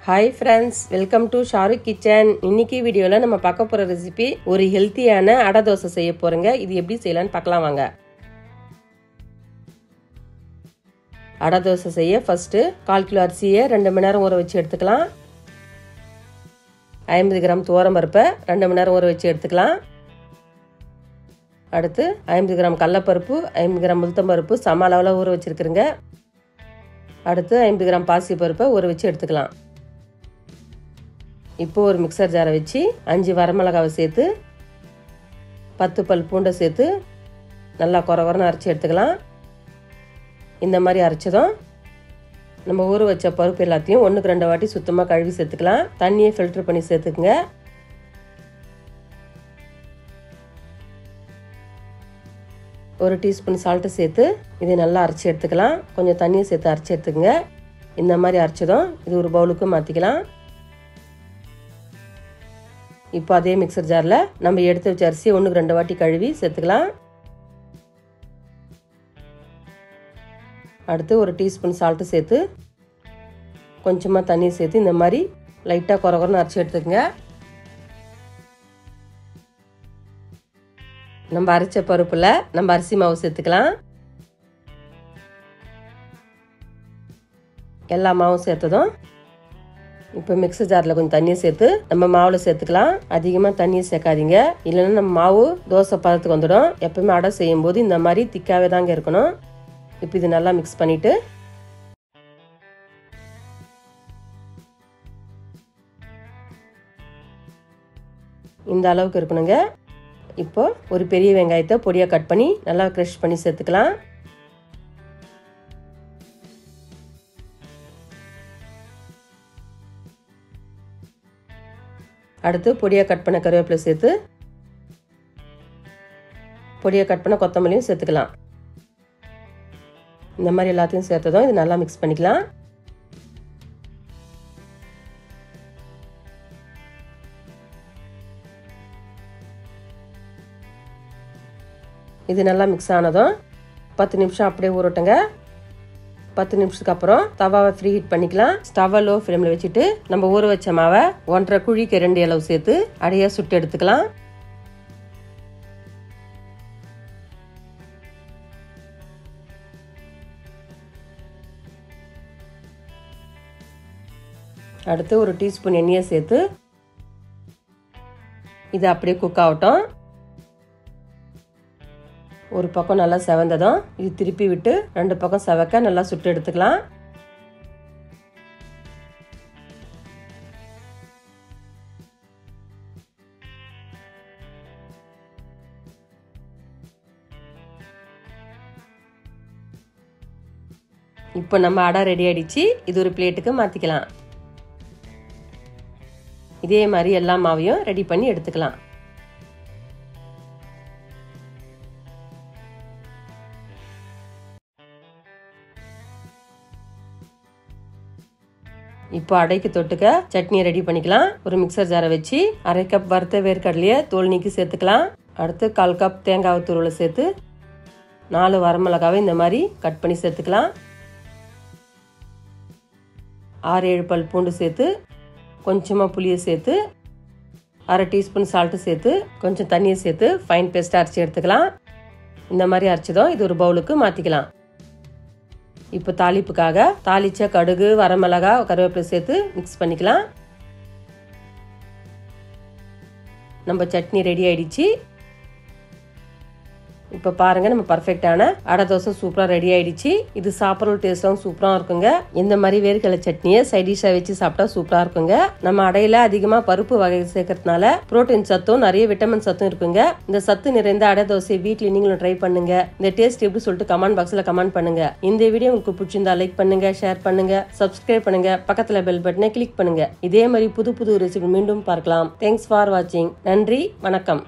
Hi friends, welcome to Shahrukh kitchen. இன்னைக்கு வீடியோவில் நம்ம பார்க்க போகிற ரெசிபி ஒரு ஹெல்த்தியான அடை தோசை செய்ய போகிறோங்க. இது எப்படி செய்யலான்னு பார்க்கலாம் வாங்க. அடை தோசை செய்ய ஃபஸ்ட்டு 1/4 கிலோ அரிசியை 2 மணி நேரம் ஊற வச்சு எடுத்துக்கலாம். 50 கிராம் துவரம் பருப்பை 2 மணி நேரம் ஊற வச்சு எடுத்துக்கலாம். அடுத்து 50 கிராம் கடலைப்பருப்பு, 50 கிராம் உளுத்தம்பருப்பு சம அளவில் ஊற வச்சுருக்குறேங்க. அடுத்து 50 கிராம் பாசி பருப்பை ஊற வச்சு எடுத்துக்கலாம். இப்போ ஒரு மிக்சர் ஜாரை வச்சு 5 வரமிளகாவை சேர்த்து 10 பல் பூண்டை சேர்த்து நல்லா குறன்னு அரைச்சி எடுத்துக்கலாம். இந்த மாதிரி அரைச்சதும் நம்ம ஊற வச்ச பருப்பு எல்லாத்தையும் 1க்கு 2 வாட்டி சுத்தமாக கழுவி சேர்த்துக்கலாம். தண்ணியை ஃபில்டர் பண்ணி சேர்த்துக்குங்க. ஒரு டீஸ்பூன் சால்ட்டு சேர்த்து இதை நல்லா அரைச்சி எடுத்துக்கலாம். கொஞ்சம் தண்ணியை சேர்த்து அரைச்சி எடுத்துக்கங்க. இந்த மாதிரி அரைச்சதும் இது ஒரு பவுலுக்கு மாற்றிக்கலாம். இப்போ அதே மிக்சர் ஜாரில் நம்ம எடுத்து வச்ச அரிசியை 1க்கு 2 வாட்டி கழுவி சேர்த்துக்கலாம். அடுத்து ஒரு டீஸ்பூன் சால்ட்டு சேர்த்து கொஞ்சமாக தண்ணி சேர்த்து இந்த மாதிரி லைட்டாக குறன்னு அரைச்சி எடுத்துக்கங்க. நம்ம அரைச்ச பருப்பில் நம்ம அரிசி மாவு சேர்த்துக்கலாம். எல்லா மாவும் சேர்த்ததும் இப்போ மிக்சர் ஜாரில் கொஞ்சம் தண்ணியை சேர்த்து நம்ம மாவில் சேர்த்துக்கலாம். அதிகமாக தண்ணியை சேர்க்காதீங்க, இல்லைன்னா நம்ம மாவு தோசை பதத்துக்கு வந்துடும். எப்பவுமே அடை செய்யும் போது இந்த மாதிரி திக்காவே தாங்க இருக்கணும். இப்போ இது நல்லா மிக்ஸ் பண்ணிட்டு இந்த அளவுக்கு இருக்கணுங்க. இப்போ ஒரு பெரிய வெங்காயத்தை பொடியாக கட் பண்ணி நல்லா க்ரஷ் பண்ணி சேர்த்துக்கலாம். அடுத்து பொடியாக கட் பண்ண கருவேப்பிலை சேர்த்து பொடியாக கட் பண்ண கொத்தமல்லியும் சேர்த்துக்கலாம். இந்த மாதிரி எல்லாத்தையும் சேர்த்ததும் இது நல்லா மிக்ஸ் பண்ணிக்கலாம். இது நல்லா மிக்ஸ் ஆனதும் 10 நிமிஷம் அப்படியே ஊறட்டுங்க. 10 நிமிஷத்துக்கு அப்புறம் தவாவை ஃப்ரீ ஹீட் பண்ணிக்கலாம். ஸ்டவ்வை லோ ஃப்ளேமில் வச்சுட்டு நம்ம ஊற வச்ச மாவை 1.5 குழிக்கு 2 அளவு சேர்த்து அடையா சுட்டு எடுத்துக்கலாம். அடுத்து ஒரு டீஸ்பூன் எண்ணெயை சேர்த்து இது அப்படியே குக் ஆகட்டும். ஒரு பக்கம் நல்லா செவந்ததும் இது திருப்பி விட்டு 2 பக்கம் செவக்க நல்லா சுட்டு எடுத்துக்கலாம். இப்போ நம்ம அடை ரெடி ஆயிடுச்சு. இது ஒரு பிளேட்டுக்கு மாற்றிக்கலாம். இதே மாதிரி எல்லா மாவையும் ரெடி பண்ணி எடுத்துக்கலாம். இப்போ அடைக்கு தொட்டுக்க சட்னியை ரெடி பண்ணிக்கலாம். ஒரு மிக்சர் ஜாரை வச்சு 1/2 கப் வறுத்த வேர்க்கடலையை தோல் நீக்கி சேர்த்துக்கலாம். அடுத்து 1/4 கப் தேங்காய் துருவலை சேர்த்து 4 வரமிளகாவை இந்த மாதிரி கட் பண்ணி சேர்த்துக்கலாம். 6-7 பல் பூண்டு சேர்த்து கொஞ்சமாக புளியை சேர்த்து 1/2 டீஸ்பூன் சால்ட்டு சேர்த்து கொஞ்சம் தண்ணியை சேர்த்து ஃபைன் பேஸ்ட்டாக அரைச்சி எடுத்துக்கலாம். இந்த மாதிரி அரைச்சதும் இது ஒரு பவுலுக்கு மாற்றிக்கலாம். இப்போ தாளிப்புக்காக தாளிச்ச கடுகு, வரமிளகா, கருவேப்பிலை சேர்த்து மிக்ஸ் பண்ணிக்கலாம். நம்ம சட்னி ரெடி ஆயிடுச்சு. இப்போ பாருங்க, நம்ம பர்ஃபெக்டான அடை தோசை சூப்பராக ரெடி ஆயிடுச்சு. இது சாப்பிட்ற டேஸ்டும் சூப்பராக இருக்குங்க. இந்த மாதிரி வேர்க்கடலை சட்னியை சைட் டிஷ்ஷாக வச்சு சாப்பிட்டா சூப்பராக இருக்குங்க. நம்ம அடையில அதிகமாக பருப்பு வகை சேர்க்கறதுனால புரோட்டீன் சத்தும் நிறைய விட்டமின் சத்தும் இருக்குங்க. இந்த சத்து நிறைந்த அடை தோசை வீட்டில் நீங்களும் ட்ரை பண்ணுங்க. இந்த டேஸ்ட் எப்படி சொல்லிட்டு கமெண்ட் பாக்ஸில் கமெண்ட் பண்ணுங்க. இந்த வீடியோ உங்களுக்கு பிடிச்சிருந்தா லைக் பண்ணுங்க, ஷேர் பண்ணுங்க, சப்ஸ்கிரைப் பண்ணுங்க, பக்கத்தில் பெல் பட்டனை கிளிக் பண்ணுங்க. இதே மாதிரி புது புது ரெசிபி மீண்டும் பார்க்கலாம். தேங்க்ஸ் ஃபார் வாட்சிங். நன்றி, வணக்கம்.